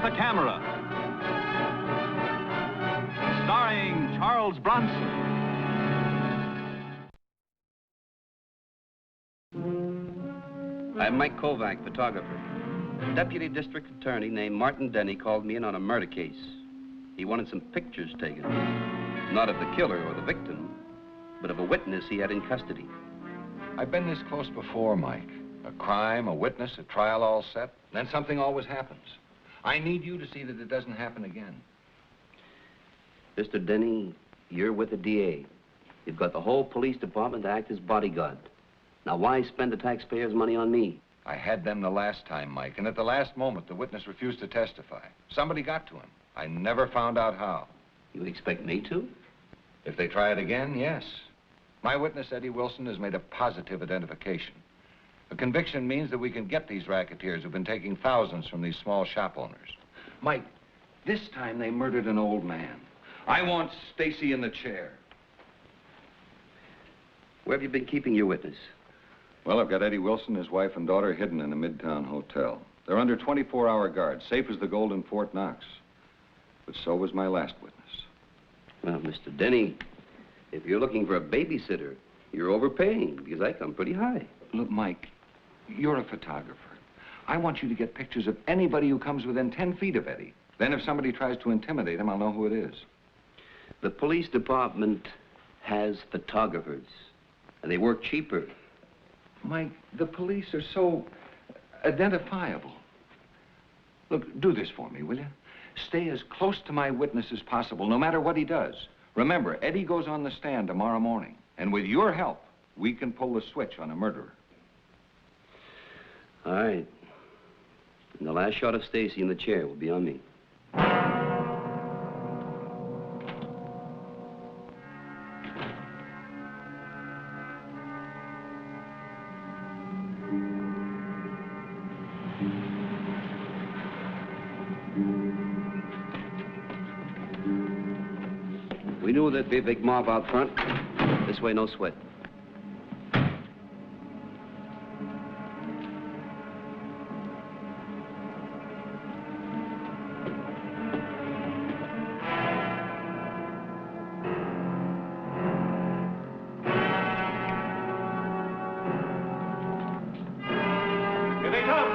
with a Camera. Starring Charles Bronson. I'm Mike Kovac, photographer. A deputy district attorney named Martin Denny called me in on a murder case. He wanted some pictures taken. Not of the killer or the victim, but of a witness he had in custody. I've been this close before, Mike. A crime, a witness, a trial all set, then something always happens. I need you to see that it doesn't happen again. Mr. Denny, you're with the DA. You've got the whole police department to act as bodyguard. Now, why spend the taxpayers' money on me? I had them the last time, Mike, and at the last moment, the witness refused to testify. Somebody got to him. I never found out how. You expect me to? If they try it again, yes. My witness, Eddie Wilson, has made a positive identification. A conviction means that we can get these racketeers who've been taking thousands from these small shop owners. Mike, this time they murdered an old man. I want Stacy in the chair. Where have you been keeping your witness? Well, I've got Eddie Wilson, his wife and daughter hidden in a Midtown hotel. They're under 24-hour guard, safe as the gold in Fort Knox. But so was my last witness. Well, Mr. Denny, if you're looking for a babysitter, you're overpaying, because I come pretty high. Look, Mike, you're a photographer. I want you to get pictures of anybody who comes within 10 feet of Eddie. Then if somebody tries to intimidate him, I'll know who it is. The police department has photographers, and they work cheaper. Mike, the police are so identifiable. Look, do this for me, will you? Stay as close to my witness as possible, no matter what he does. Remember, Eddie goes on the stand tomorrow morning, and with your help, we can pull the switch on a murderer. All right. And the last shot of Stacy in the chair will be on me. We knew there'd be a big mob out front. This way, no sweat. Here they come.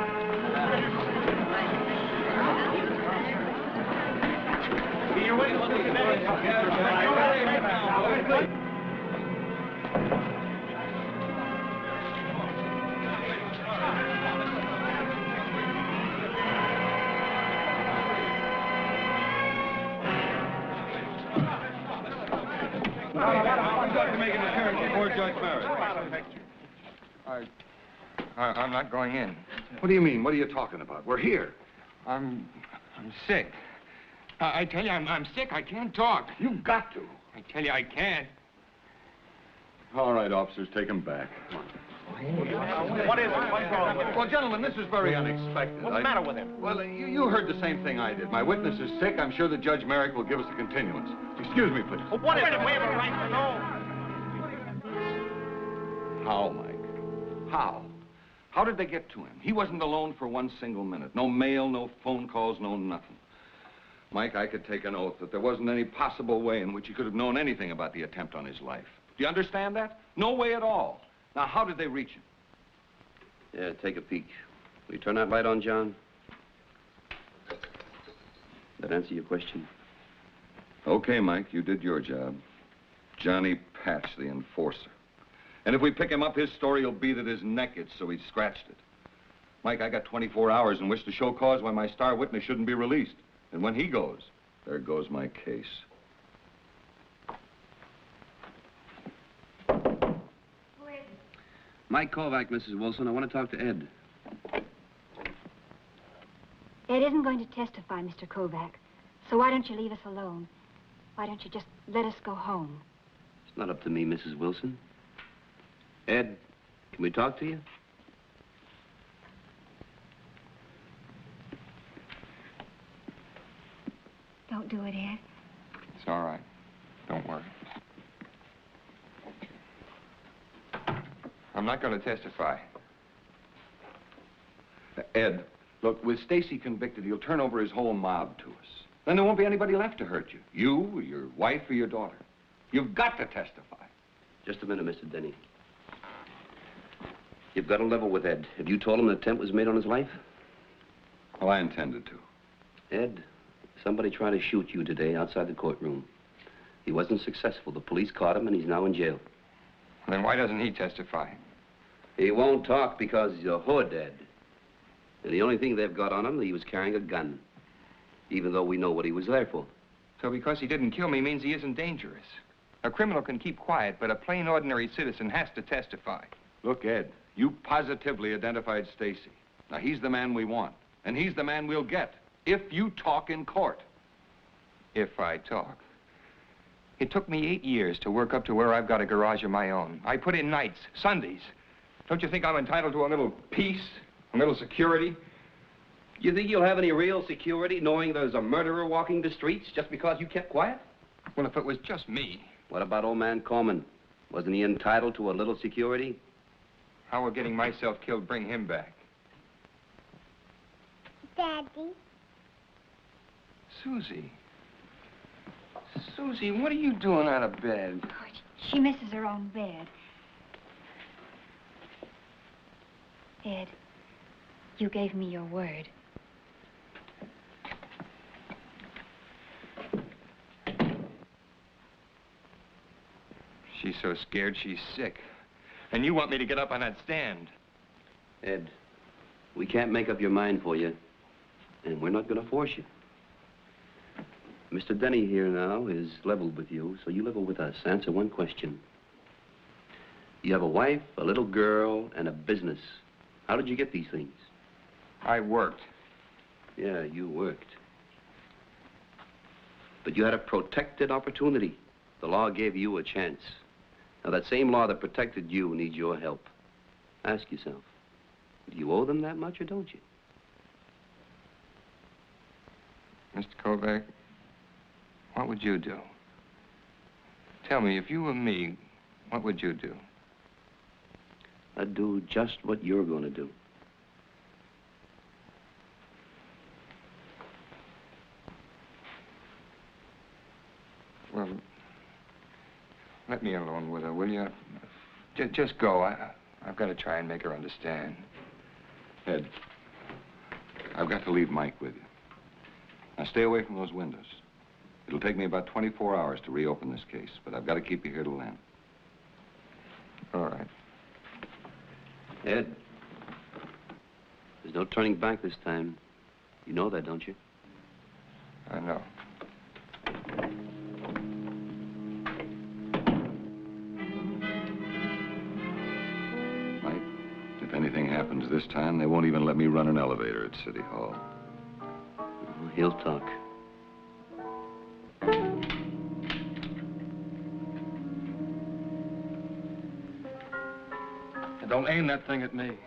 Be your witness, Mr. Denny. I'd like to make an appearance before Judge Merritt. I'm not going in. What do you mean? What are you talking about? We're here. I'm sick. I tell you, I'm sick. I can't talk. You've got to. I tell you, I can't. All right, officers, take him back. What is it? What's wrong with him? Well, gentlemen, this is very unexpected. What's the matter with him? Well, you heard the same thing I did. My witness is sick. I'm sure that Judge Merrick will give us a continuance. Excuse me, please. Well, what is it? We have a right to know. How, Mike? How? How did they get to him? He wasn't alone for one single minute. No mail, no phone calls, no nothing. Mike, I could take an oath that there wasn't any possible way in which he could have known anything about the attempt on his life. Do you understand that? No way at all. Now, how did they reach him? Yeah, take a peek. Will you turn that light on, John? That answer your question? Okay, Mike, you did your job. Johnny Patch, the enforcer. And if we pick him up, his story will be that his neck itched, so he scratched it. Mike, I got 24 hours in which to show cause why my star witness shouldn't be released. And when he goes, there goes my case. Mike Kovac, Mrs. Wilson. I want to talk to Ed. Ed isn't going to testify, Mr. Kovac. So why don't you leave us alone? Why don't you just let us go home? It's not up to me, Mrs. Wilson. Ed, can we talk to you? Don't do it, Ed. It's all right. Don't worry. I'm not going to testify. Ed, Look, with Stacy convicted, he'll turn over his whole mob to us. Then there won't be anybody left to hurt you. You, or your wife, or your daughter. You've got to testify. Just a minute, Mr. Denny. You've got to level with Ed. Have you told him an attempt was made on his life? Well, I intended to. Ed, somebody tried to shoot you today outside the courtroom. He wasn't successful. The police caught him, and he's now in jail. Then why doesn't he testify? He won't talk because he's a hood, Ed. And the only thing they've got on him, he was carrying a gun. Even though we know what he was there for. So because he didn't kill me means he isn't dangerous. A criminal can keep quiet, but a plain, ordinary citizen has to testify. Look, Ed, you positively identified Stacy. Now, he's the man we want, and he's the man we'll get, if you talk in court. If I talk. It took me 8 years to work up to where I've got a garage of my own. I put in nights, Sundays. Don't you think I'm entitled to a little peace, a little security? You think you'll have any real security knowing there's a murderer walking the streets just because you kept quiet? Well, if it was just me. What about old man Coleman? Wasn't he entitled to a little security? How will getting myself killed bring him back? Daddy. Susie. Susie, what are you doing out of bed? Oh, she misses her own bed. Ed, you gave me your word. She's so scared she's sick. And you want me to get up on that stand. Ed, we can't make up your mind for you. And we're not going to force you. Mr. Denny here now is leveled with you, so you level with us. Answer one question. You have a wife, a little girl, and a business. How did you get these things? I worked. Yeah, you worked. But you had a protected opportunity. The law gave you a chance. Now, that same law that protected you needs your help. Ask yourself, do you owe them that much or don't you? Mr. Kovac, what would you do? Tell me, if you were me, what would you do? I'd do just what you're going to do. Well, let me alone with her, will you? Just go. I've got to try and make her understand. Ed, I've got to leave Mike with you. Now, stay away from those windows. It'll take me about 24 hours to reopen this case, but I've got to keep you here till then. All right. Ed, there's no turning back this time. You know that, don't you? I know. Mike, if anything happens this time, they won't even let me run an elevator at City Hall. He'll talk. Don't aim that thing at me.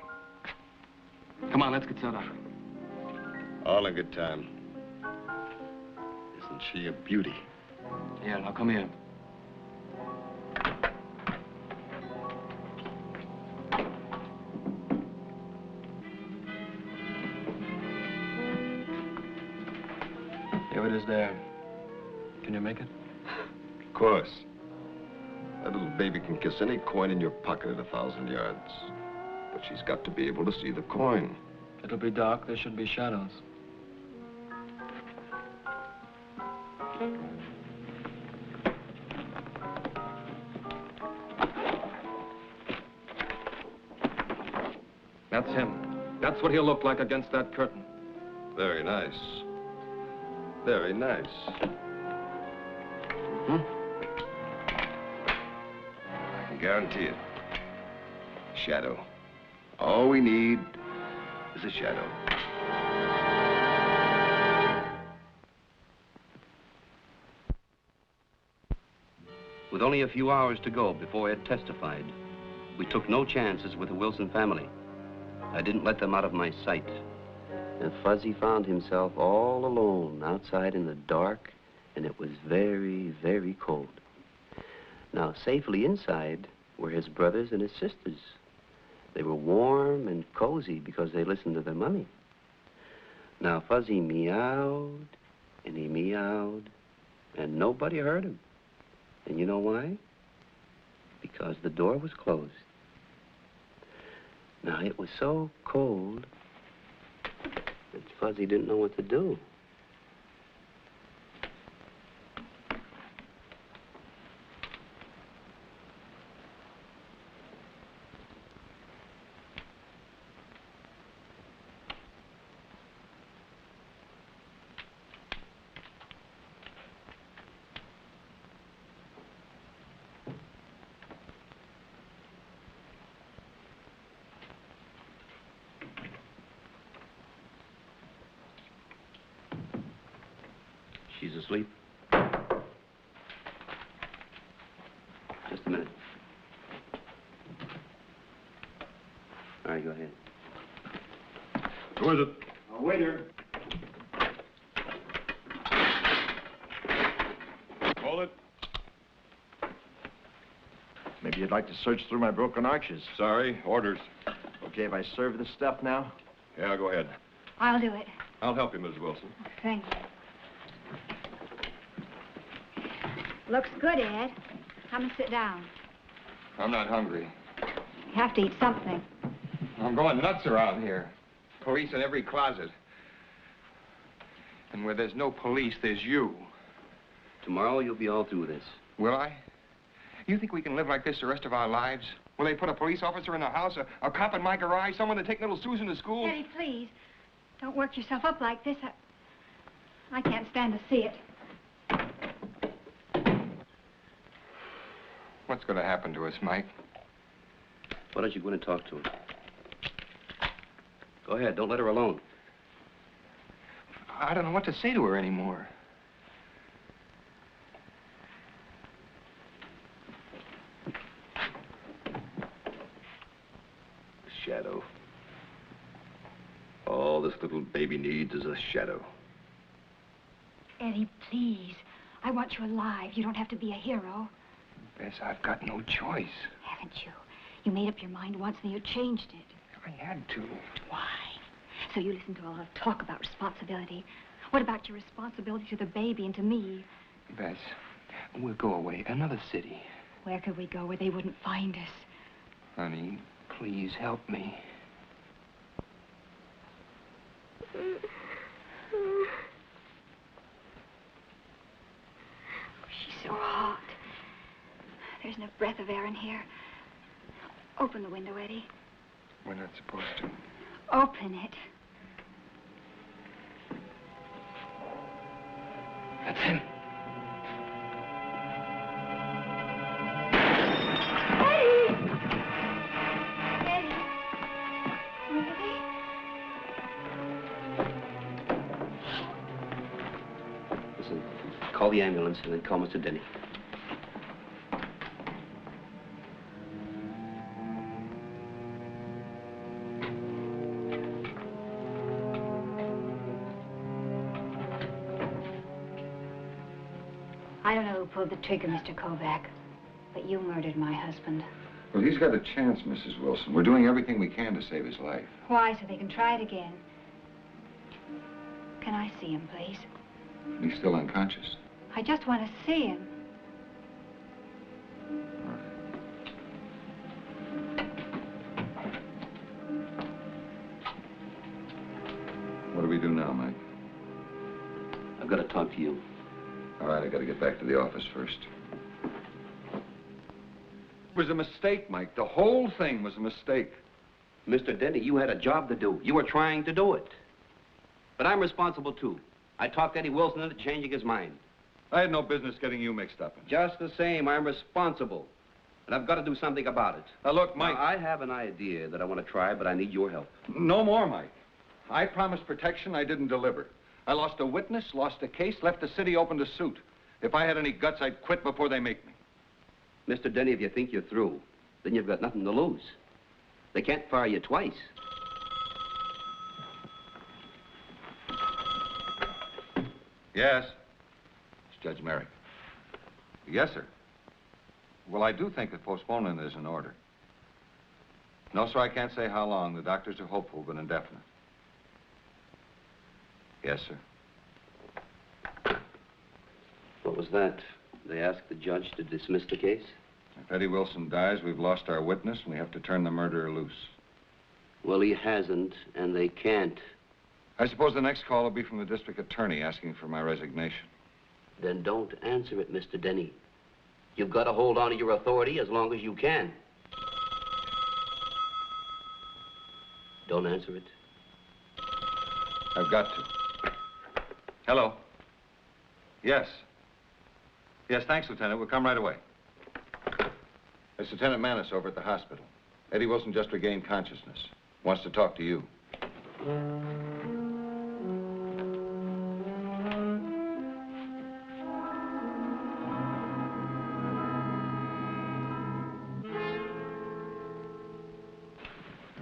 Come on, let's get set up. All in good time. Isn't she a beauty? Yeah, now come here. Here it is there. Can you make it? Of course. That little baby can kiss any coin in your pocket at 1,000 yards. But she's got to be able to see the coin. It'll be dark. There should be shadows. That's him. That's what he'll look like against that curtain. Very nice. Very nice. Hmm? I can guarantee it. Shadow. All we need is a shadow. With only a few hours to go before Ed testified, we took no chances with the Wilson family. I didn't let them out of my sight. And Fuzzy found himself all alone outside in the dark, and it was very, very cold. Now, safely inside were his brothers and his sisters. They were warm and cozy because they listened to their mommy. Now, Fuzzy meowed, and he meowed, and nobody heard him. And you know why? Because the door was closed. Now, it was so cold that Fuzzy didn't know what to do. She's asleep. Just a minute. All right, go ahead. Who is it? A waiter. Call it. Maybe you'd like to search through my broken arches. Sorry, orders. Okay, if I serve this stuff now? Yeah, go ahead. I'll do it. I'll help you, Mrs. Wilson. Thank you. Looks good, Ed. Come and sit down. I'm not hungry. You have to eat something. I'm going nuts around here. Police in every closet. And where there's no police, there's you. Tomorrow, you'll be all through this. Will I? You think we can live like this the rest of our lives? Will they put a police officer in the house, a cop in my garage, someone to take little Susan to school? Eddie, please. Don't work yourself up like this. I can't stand to see it. What's going to happen to us, Mike? Why don't you go in and talk to her? Go ahead, don't let her alone. I don't know what to say to her anymore. Shadow. All this little baby needs is a shadow. Eddie, please. I want you alive. You don't have to be a hero. Bess, I've got no choice. Haven't you? You made up your mind once and you changed it. I had to. Why? So you listen to a lot of talk about responsibility. What about your responsibility to the baby and to me? Bess, we'll go away. Another city. Where could we go where they wouldn't find us? Honey, please help me. She's so hot. There's no breath of air in here. Open the window, Eddie. We're not supposed to. Open it. That's him. Listen, call the ambulance and then call Mr. Denny. I don't know who pulled the trigger, Mr. Kovac, but you murdered my husband. Well, he's got a chance, Mrs. Wilson. We're doing everything we can to save his life. Why? So they can try it again. Can I see him, please? He's still unconscious. I just want to see him. All right. What do we do now, Mike? I've got to talk to you. All right, I got to get back to the office first. It was a mistake, Mike. The whole thing was a mistake. Mr. Denny, you had a job to do. You were trying to do it. But I'm responsible, too. I talked Eddie Wilson into changing his mind. I had no business getting you mixed up in it. Just the same, I'm responsible. And I've got to do something about it. Now, look, Mike. Now, I have an idea that I want to try, but I need your help. No more, Mike. I promised protection, I didn't deliver. I lost a witness, lost a case, left the city open to suit. If I had any guts, I'd quit before they make me. Mr. Denny, if you think you're through, then you've got nothing to lose. They can't fire you twice. Yes. It's Judge Merrick. Yes, sir. Well, I do think that postponement is in order. No, sir, I can't say how long. The doctors are hopeful, but indefinite. Yes, sir. What was that? They asked the judge to dismiss the case? If Eddie Wilson dies, we've lost our witness, and we have to turn the murderer loose. Well, he hasn't, and they can't. I suppose the next call will be from the district attorney asking for my resignation. Then don't answer it, Mr. Denny. You've got to hold on to your authority as long as you can. Don't answer it. I've got to. Hello? Yes. Yes, thanks, Lieutenant. We'll come right away. It's Lieutenant Manis over at the hospital. Eddie Wilson just regained consciousness. Wants to talk to you.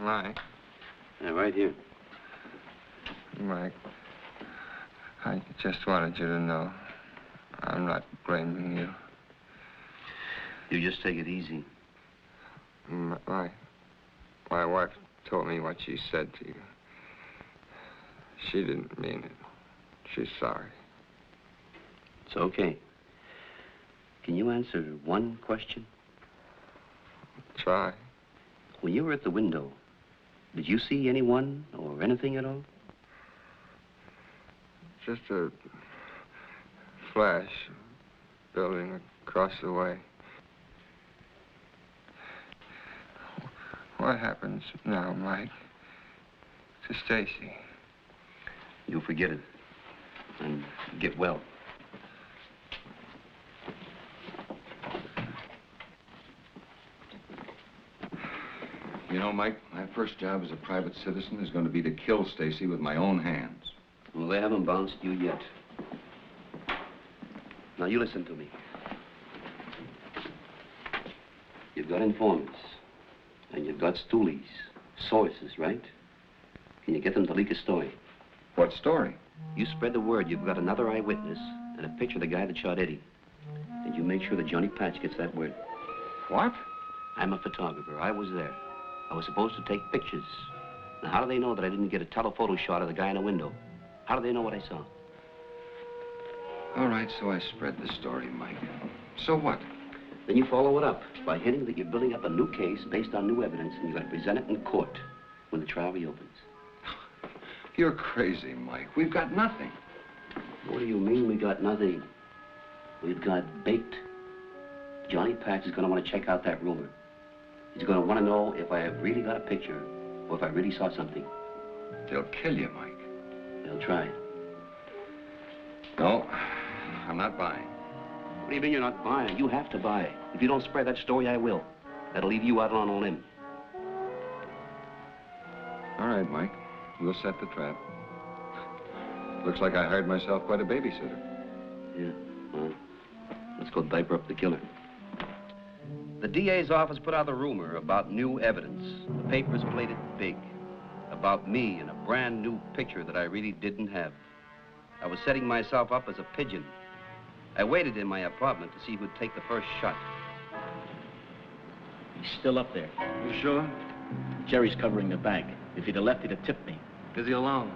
Mike. Yeah, right here. Mike, I just wanted you to know I'm not blaming you. You just take it easy. My wife told me what she said to you. She didn't mean it. She's sorry. It's okay. Can you answer one question? Try. When you were at the window, did you see anyone or anything at all? Just a flash building across the way. What happens now, Mike, to Stacy? You forget it and get well. You know, Mike, my first job as a private citizen is going to be to kill Stacy with my own hands. Well, they haven't bounced you yet. Now, you listen to me. You've got informants, and you've got stoolies, sources, right? Can you get them to leak a story? What story? You spread the word you've got another eyewitness and a picture of the guy that shot Eddie. And you make sure that Johnny Patch gets that word. What? I'm a photographer. I was there. I was supposed to take pictures. Now, how do they know that I didn't get a telephoto shot of the guy in the window? How do they know what I saw? All right, so I spread the story, Mike. So what? Then you follow it up by hinting that you're building up a new case based on new evidence, and you're going to present it in court when the trial reopens. You're crazy, Mike. We've got nothing. What do you mean we got nothing? We've got bait. Johnny Patch is going to want to check out that rumor. He's going to want to know if I have really got a picture or if I really saw something. They'll kill you, Mike. They'll try. No, I'm not buying. What do you mean you're not buying? You have to buy. If you don't spread that story, I will. That'll leave you out on a limb. All right, Mike. We'll set the trap. Looks like I hired myself quite a babysitter. Yeah, well, let's go diaper up the killer. The DA's office put out a rumor about new evidence. The papers played it big. About me and a brand new picture that I really didn't have. I was setting myself up as a pigeon. I waited in my apartment to see who'd take the first shot. He's still up there. You sure? Jerry's covering the bank. If he'd have left, he'd have tipped me. Is he alone?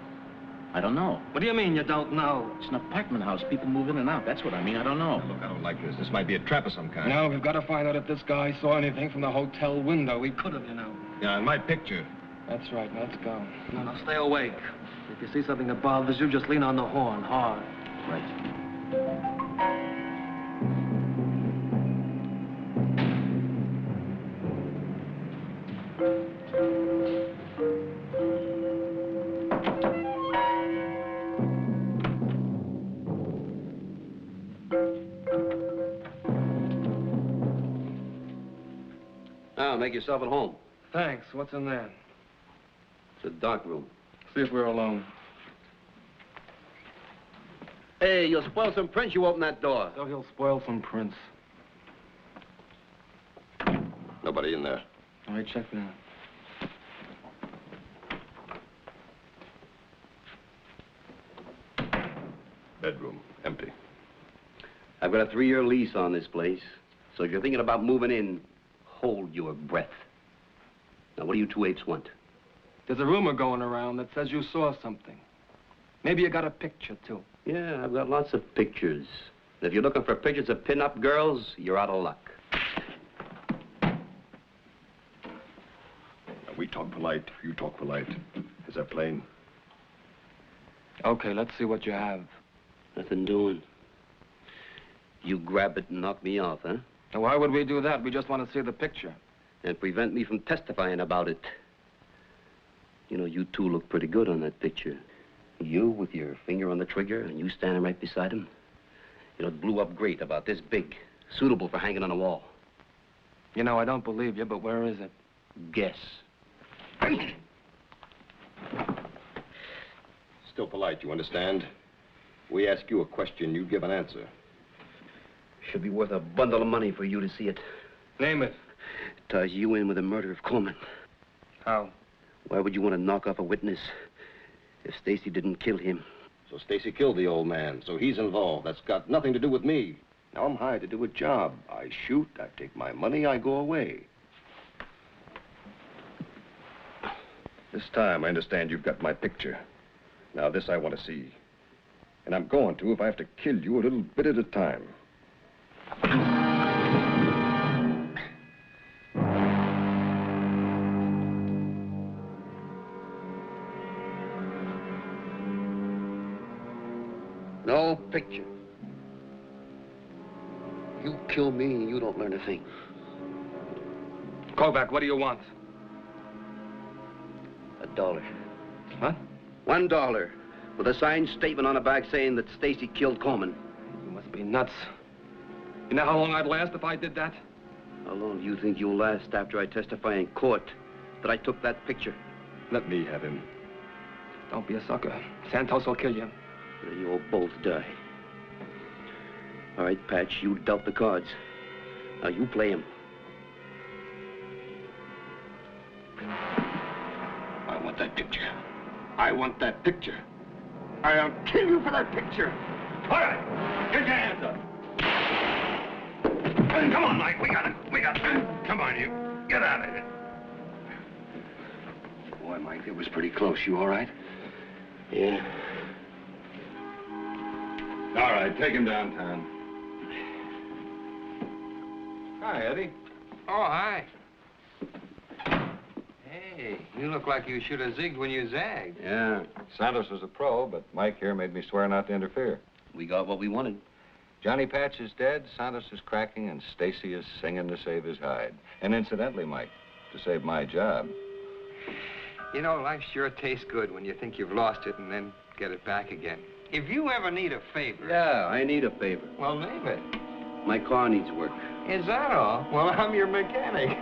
I don't know. What do you mean you don't know? It's an apartment house. People move in and out. That's what I mean. I don't know. Look, I don't like this. This might be a trap of some kind. No, we've got to find out if this guy saw anything from the hotel window. He could have, you know. Yeah, in my picture. That's right. Now, let's go. No, now, stay awake. If you see something that bothers you, just lean on the horn hard. Right. Now, make yourself at home. Thanks. What's in there? It's a dark room. See if we're alone. Hey, you'll spoil some prints, you open that door. So he'll spoil some prints. Nobody in there. All right, check that. Bedroom, empty. I've got a 3-year lease on this place, so if you're thinking about moving in, hold your breath. Now, what do you two apes want? There's a rumor going around that says you saw something. Maybe you got a picture, too. Yeah, I've got lots of pictures. If you're looking for pictures of pin-up girls, you're out of luck. We talk polite, you talk polite. Is that plain? Okay, let's see what you have. Nothing doing. You grab it and knock me off, huh? Now, why would we do that? We just want to see the picture. And prevent me from testifying about it. You know, you two look pretty good on that picture. You with your finger on the trigger and you standing right beside him. You know, it blew up great, about this big. Suitable for hanging on a wall. You know, I don't believe you, but where is it? Guess. Still polite, you understand? We ask you a question, you give an answer. Should be worth a bundle of money for you to see it. Name it. Ties you in with the murder of Coleman. How? Why would you want to knock off a witness if Stacy didn't kill him? So Stacy killed the old man, so he's involved. That's got nothing to do with me. Now I'm hired to do a job. I shoot, I take my money, I go away. This time, I understand you've got my picture. Now this I want to see. And I'm going to if I have to kill you a little bit at a time. No picture. You kill me and you don't learn a thing. Kovac, what do you want? $1. What? $1 with a signed statement on the back saying that Stacy killed Coleman. You must be nuts. You know how long I'd last if I did that? How long do you think you'll last after I testify in court that I took that picture? Let me have him. Don't be a sucker. Santos will kill you. You'll both die. All right, Patch, you dealt the cards. Now you play him. I want that picture. I want that picture. I'll kill you for that picture. All right, get your hands up. Come on, Mike, we got it. Come on, you. Get out of here. Boy, Mike, it was pretty close. You all right? Yeah. All right, take him downtown. Hi, Eddie. Oh, hi. Hey, you look like you should have zigged when you zagged. Yeah, Santos was a pro, but Mike here made me swear not to interfere. We got what we wanted. Johnny Patch is dead, Santos is cracking, and Stacy is singing to save his hide. And incidentally, Mike, to save my job. You know, life sure tastes good when you think you've lost it and then get it back again. If you ever need a favor... Yeah, I need a favor. Well, name it. My car needs work. Is that all? Well, I'm your mechanic.